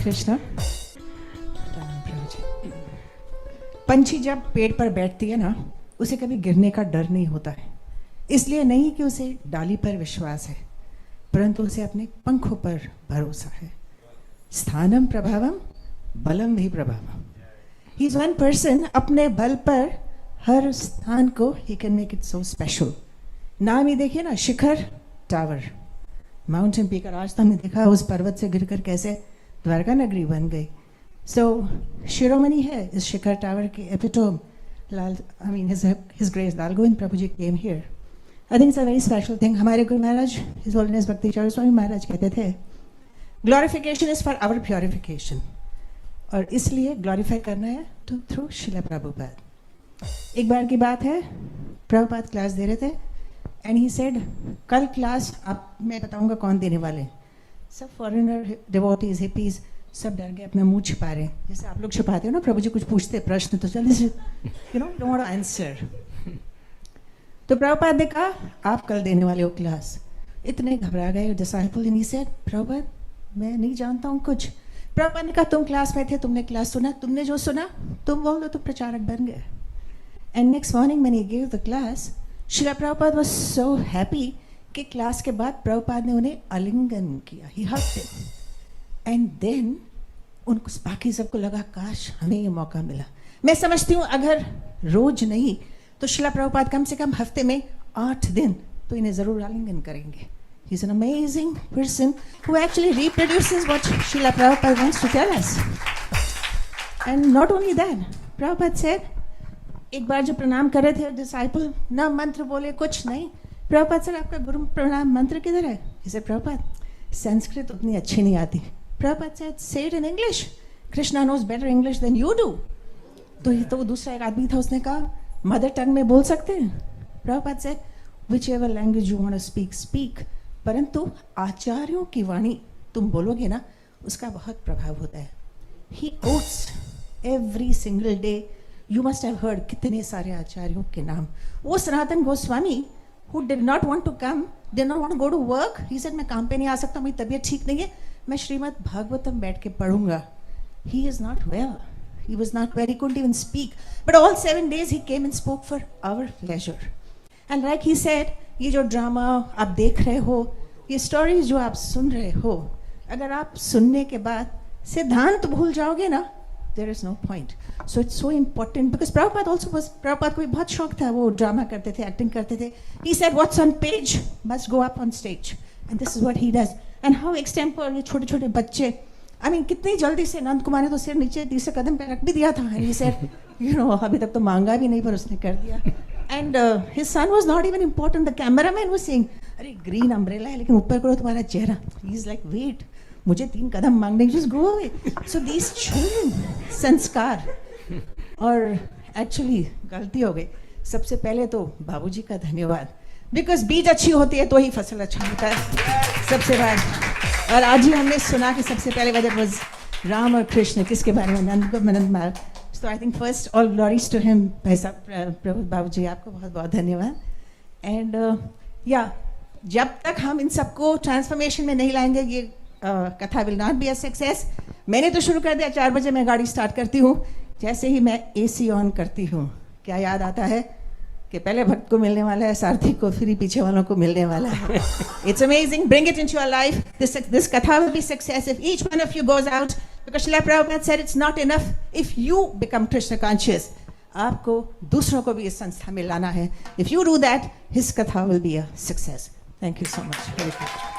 कृष्णा। पंछी जब पेड़ पर बैठती है ना, उसे कभी गिरने का डर नहीं होता है। इसलिए नहीं कि उसे डाली पर विश्वास है, परंतु उसे अपने पंखों पर भरोसा है। स्थानम प्रभावम बलम भी प्रभावम। ही इज वन पर्सन, अपने बल पर हर स्थान को he can make it so special. नाम ही देखिए ना, शिखर टावर, माउंटेन पीकर। आज तो हमने देखा उस पर्वत से गिरकर कैसे द्वारका नगरी बन गई। सो शिरोमणि है इस शिखर टावर के epitome. Lal, I mean his grace Lal Govind Prabhu ji came here. I think it's a very special thing. हमारे गुरु महाराज हिज होलीनेस भक्ति चरण स्वामी महाराज कहते थे, glorification is for our purification. और इसलिए ग्लोरीफाई करना है तो थ्रू शिला प्रभुपाद। एक बार की बात है, प्रभुपाद क्लास दे रहे थे एंड ही सेड, कल क्लास आप, मैं बताऊंगा कौन देने वाले। सब फॉरेनर डिवोटीज, हिपीज सब डर गए, अपना मुंह छिपा रहे हैं, जैसे आप लोग छिपाते हो ना, प्रभु जी कुछ पूछते प्रश्न तो जल्दी से you know don't want to answer. तो प्रभुपाद ने कहा आप कल देने वाले हो क्लास। इतने घबरा गए disciple, and he said, Prabhupada मैं नहीं जानता हूँ कुछ। प्रभुपाद ने कहा तुम क्लास में थे, तुमने क्लास सुना, तुमने जो सुना तुम बोल दो, तो प्रचारक बन गए। एंड नेक्स्ट मॉर्निंग मैंने give the class, Srila Prabhupada was so happy कि क्लास के बाद प्रभुपाद ने उन्हें आलिंगन किया, he hugged him. And then उनको बाकी सबको लगा काश हमें ये मौका मिला। मैं समझती हूँ अगर रोज नहीं तो शिला प्रभुपाद कम से कम हफ्ते में 8 दिन तो इन्हें जरूर आलिंगन करेंगे। He is an amazing person who actually reproduces what Srila Prabhupada wants to tell us. And not only that, Prabhupada said, एक बार जो प्रणाम कर रहे थे डिसाइपल, ना मंत्र बोले कुछ नहीं। प्रभुपाद सर आपका गुरु प्रणाम मंत्र किधर है? इसे प्रभुपाद संस्कृत उतनी अच्छी नहीं आती। Prabhupada said, say it in English. Krishna knows better English than you do. तो ये तो दूसरा एक आदमी था, उसने कहा मदर टंग में बोल सकते हैं? Prabhupada said, whichever language you want to speak, speak. परंतु आचार्यों की वाणी तुम बोलोगे ना, उसका बहुत प्रभाव होता है। He quotes every single day. You must have heard कितने सारे आचार्यों के नाम। वो Sanatan Goswami who did not want to come, did not want to go to work. He said मैं काम पे नहीं आ सकता, मेरी तबीयत ठीक नहीं है, मैं श्रीमद् भागवतम बैठ के पढ़ूंगा। He is not well. He was not well. He couldn't even speak. But all 7 days he came and spoke for our pleasure. And like he said, ये जो ड्रामा आप देख रहे हो, ये स्टोरीज जो आप सुन रहे हो, अगर आप सुनने के बाद सिद्धांत भूल जाओगे ना, there is no point. So it's so important because Prabhupada also was, Prabhupada को भी बहुत शौक था, वो ड्रामा करते थे, एक्टिंग करते थे। He said what's on page must go up on stage, and this is what he does. And how extempore ये छोटे छोटे बच्चे, I mean कितनी जल्दी से नंद कुमार ने तो सिर नीचे तीसरे कदम पे रख भी दिया था। And he said, you know अभी तक तो मांगा भी नहीं पर उसने कर दिया। And his son was not even important. The cameraman was saying, अरे ग्रीन अम्ब्रेला है लेकिन ऊपर करो तुम्हारा चेहरा। He is like, wait, मुझे 3 कदम मांगने, just go away. So these children, संस्कार। और एक्चुअली गलती हो गई। सबसे पहले तो बाबूजी का धन्यवाद, बिकॉज बीज अच्छी होती है तो ही फसल अच्छा होता है सबसे बड़ा। और आज ही हमने सुना कि सबसे पहले वजह was राम और कृष्ण, किसके बारे में? नंद। So I think first all glories to him, भाई साहब प्रभु बाबूजी, आपको बहुत बहुत धन्यवाद। एंड जब तक हम इन सबको ट्रांसफॉर्मेशन में नहीं लाएंगे, ये कथा will not be a success. मैंने तो शुरू कर दिया, 4 बजे मैं गाड़ी स्टार्ट करती हूँ, जैसे ही मैं AC ऑन करती हूँ क्या याद आता है कि पहले भक्त को मिलने वाला है, सारथी को, फिर ही पीछे वालों को मिलने वाला है। It's amazing, bring it into your life. This katha will be success if each one of you goes out, because Srila Prabhupada said it's not enough if you become Krishna conscious. आपको दूसरों को भी इस संस्था में लाना है। If you do that, his katha will be a success. Thank you so much.